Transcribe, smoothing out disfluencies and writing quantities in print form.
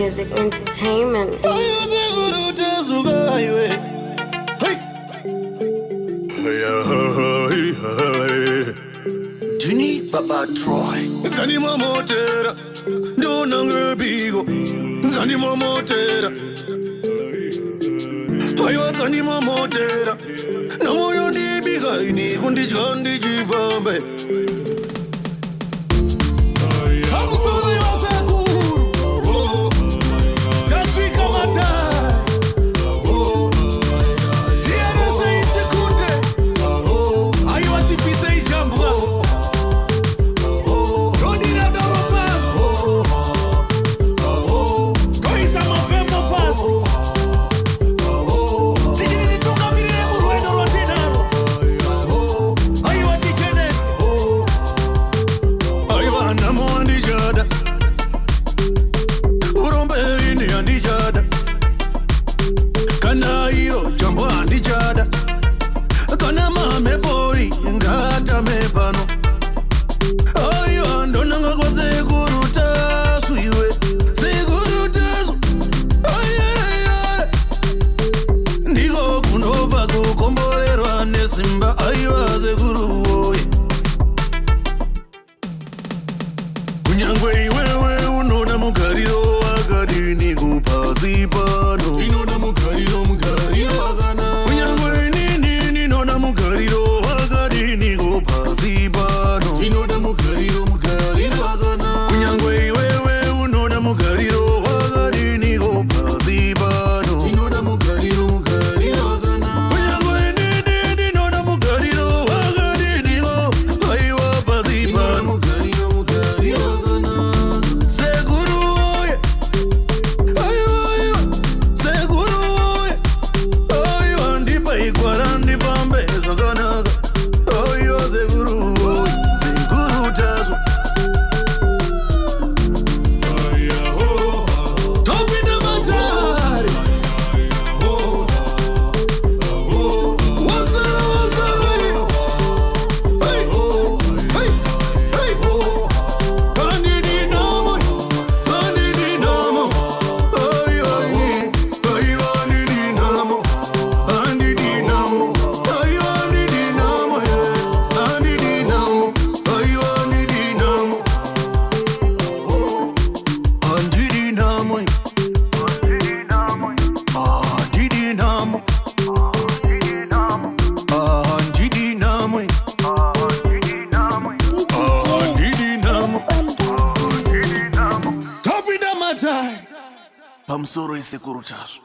Music entertainment. Tini Baba Troy. Zani mamotera, dona ngebigo. Zani mamotera, ayo zani mamotera. Namoyo ndibiga ini kundi jandi jivambe. Simba aiwa zeguru Kunyangwe iwewe unona mugariro wagadini kupazipano Inona mugariro wagana Kunyangwe nini nona mugariro wagadini kupazipano Inona mugariro wagana Kunyangwe iwewe unona mugariro wagadini kupazipano Inona mugariro wagana Pamsoro isekuru chaso.